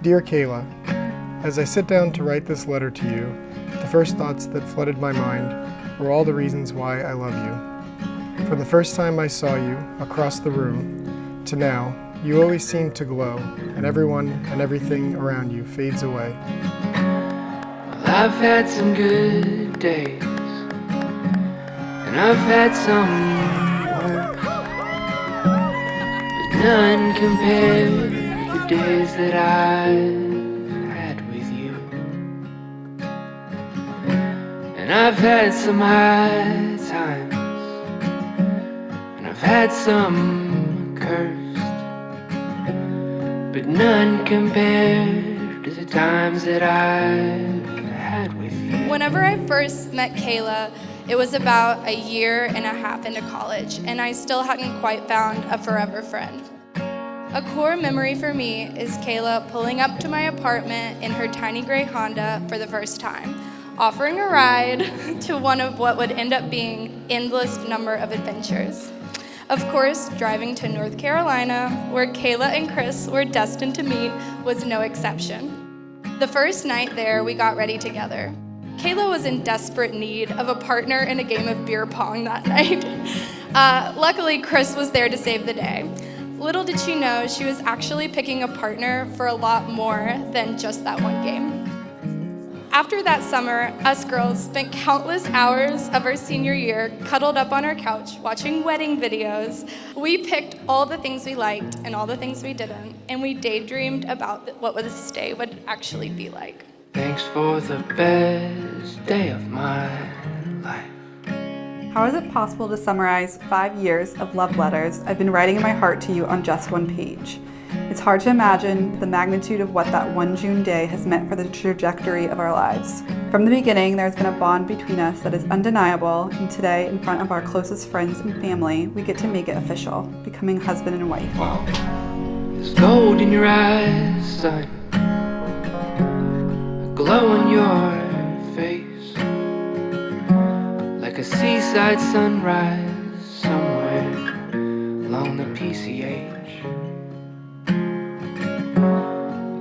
Dear Kayla, as I sit down to write this letter to you, the first thoughts that flooded my mind were all the reasons why I love you. From the first time I saw you across the room to now, you always seem to glow, and everyone and everything around you fades away. I've had some good days, and I've had some worse, but none compare to the days that I've had with you. And I've had some high times, and I've had some cursed, but none compare to the times that I've had with you. Whenever I first met Kayla, it was about a year and a half into college, and I still hadn't quite found a forever friend. A core memory for me is Kayla pulling up to my apartment in her tiny gray Honda for the first time, offering a ride to one of what would end up being endless number of adventures. Of course, driving to North Carolina, where Kayla and Chris were destined to meet, was no exception. The first night there, we got ready together. Kayla was in desperate need of a partner in a game of beer pong that night. Luckily, Chris was there to save the day. Little did she know she was actually picking a partner for a lot more than just that one game. After that summer, us girls spent countless hours of our senior year cuddled up on our couch watching wedding videos. We picked all the things we liked and all the things we didn't, and we daydreamed about what this day would actually be like. Thanks for the best day of my life. How is it possible to summarize 5 years of love letters I've been writing in my heart to you on just one page? It's hard to imagine the magnitude of what that one June day has meant for the trajectory of our lives. From the beginning, there's been a bond between us that is undeniable, and today, in front of our closest friends and family, we get to make it official, becoming husband and wife. Wow. There's gold in your eyes, son, a glow on your face, like a seaside sunrise somewhere along the PCH.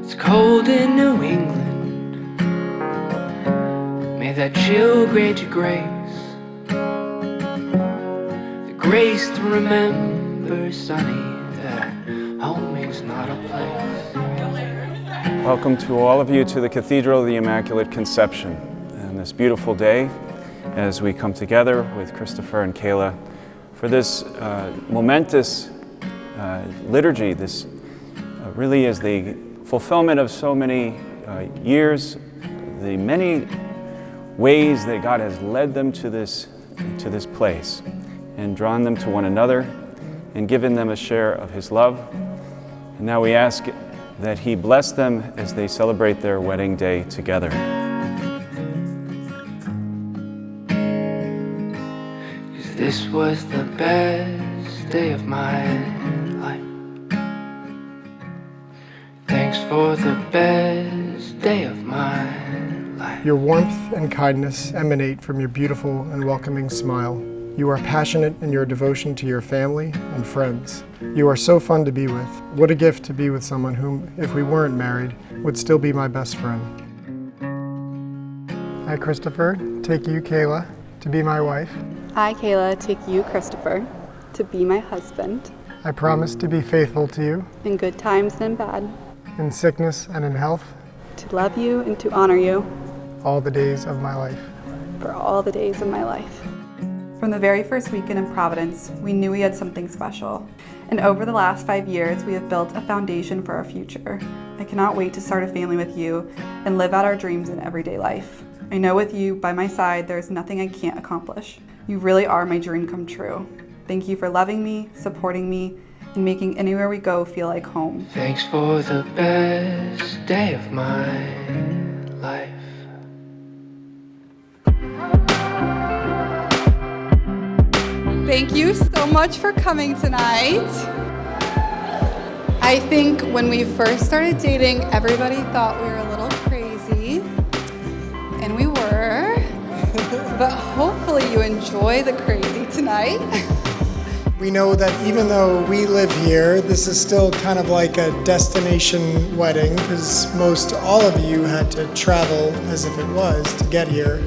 It's cold in New England, may that chill grant you grace, the grace to remember, sonny, that home is not a place. Welcome to all of you to the Cathedral of the Immaculate Conception. And this beautiful day, as we come together with Christopher and Kayla for this momentous liturgy. This really is the fulfillment of so many years, the many ways that God has led them to this place and drawn them to one another and given them a share of His love. And now we ask that He bless them as they celebrate their wedding day together. 'Cause this was the best day of my life. Thanks for the best day of my life. Your warmth and kindness emanate from your beautiful and welcoming smile. You are passionate in your devotion to your family and friends. You are so fun to be with. What a gift to be with someone whom, if we weren't married, would still be my best friend. I, Christopher, take you, Kayla, to be my wife. I, Kayla, take you, Christopher, to be my husband. I promise to be faithful to you, In good times and in bad, in sickness and in health, to love you and to honor you all the days of my life. for all the days of my life. From the very first weekend in Providence, we knew we had something special. And over the last 5 years, we have built a foundation for our future. I cannot wait to start a family with you and live out our dreams in everyday life. I know with you by my side, there is nothing I can't accomplish. You really are my dream come true. Thank you for loving me, supporting me, and making anywhere we go feel like home. Thanks for the best day of my life. Thank you so much for coming tonight. I think when we first started dating, everybody thought we were a little crazy, and we were, but hopefully you enjoy the crazy tonight. We know that even though we live here, this is still kind of like a destination wedding because most all of you had to travel as if it was to get here.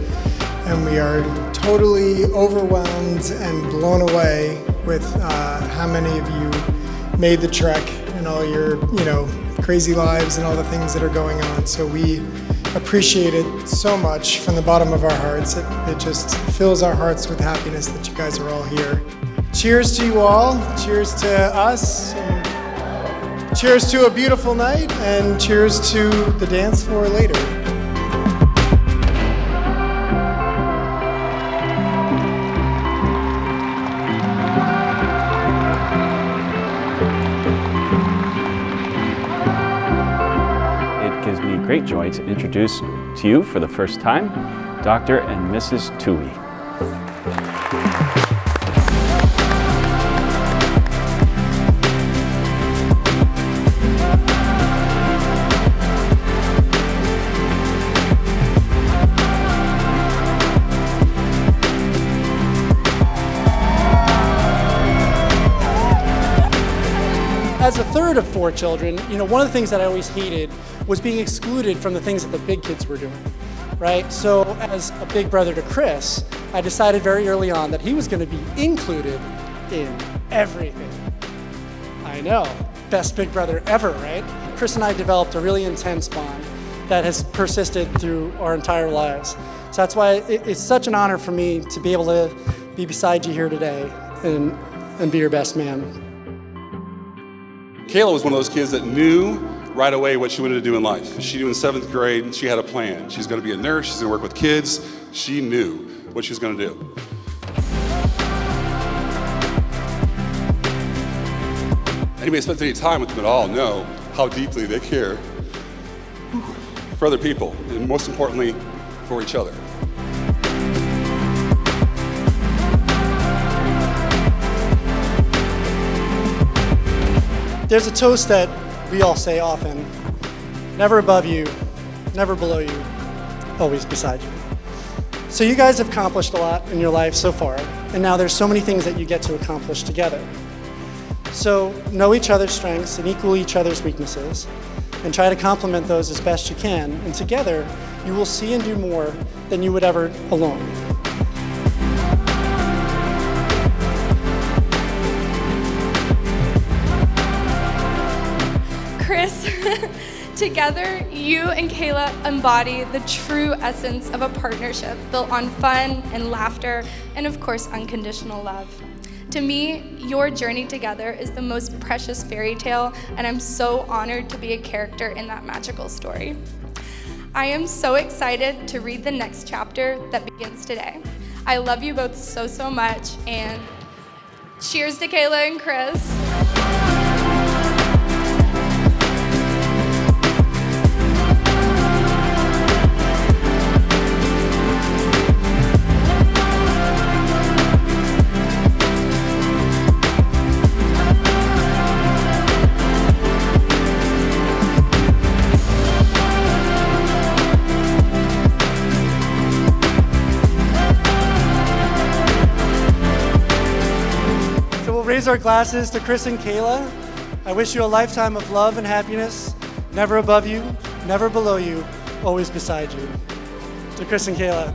And we are totally overwhelmed and blown away with how many of you made the trek and all your, crazy lives and all the things that are going on. So we appreciate it so much from the bottom of our hearts. It just fills our hearts with happiness that you guys are all here. Cheers to you all. Cheers to us. And cheers to a beautiful night, and cheers to the dance floor later. It gives me great joy to introduce to you for the first time, Dr. and Mrs. Tui. As a third of 4 children, one of the things that I always hated was being excluded from the things that the big kids were doing, right? So as a big brother to Chris, I decided very early on that he was going to be included in everything. I know, best big brother ever, right? Chris and I developed a really intense bond that has persisted through our entire lives. So that's why it's such an honor for me to be able to be beside you here today and be your best man. Kayla was one of those kids that knew right away what she wanted to do in life. She knew in 7th grade, and she had a plan. She's going to be a nurse, she's going to work with kids. She knew what she was going to do. Anybody who spends any time with them at all know how deeply they care for other people, and most importantly, for each other. There's a toast that we all say often: never above you, never below you, always beside you. So you guys have accomplished a lot in your life so far, and now there's so many things that you get to accomplish together. So know each other's strengths and equal each other's weaknesses, and try to complement those as best you can, and together you will see and do more than you would ever alone. Chris, together, you and Kayla embody the true essence of a partnership built on fun and laughter and, of course, unconditional love. To me, your journey together is the most precious fairy tale, and I'm so honored to be a character in that magical story. I am so excited to read the next chapter that begins today. I love you both so, so much, and cheers to Kayla and Chris. Raise our glasses to Chris and Kayla. I wish you a lifetime of love and happiness, never above you, never below you, always beside you. To Chris and Kayla.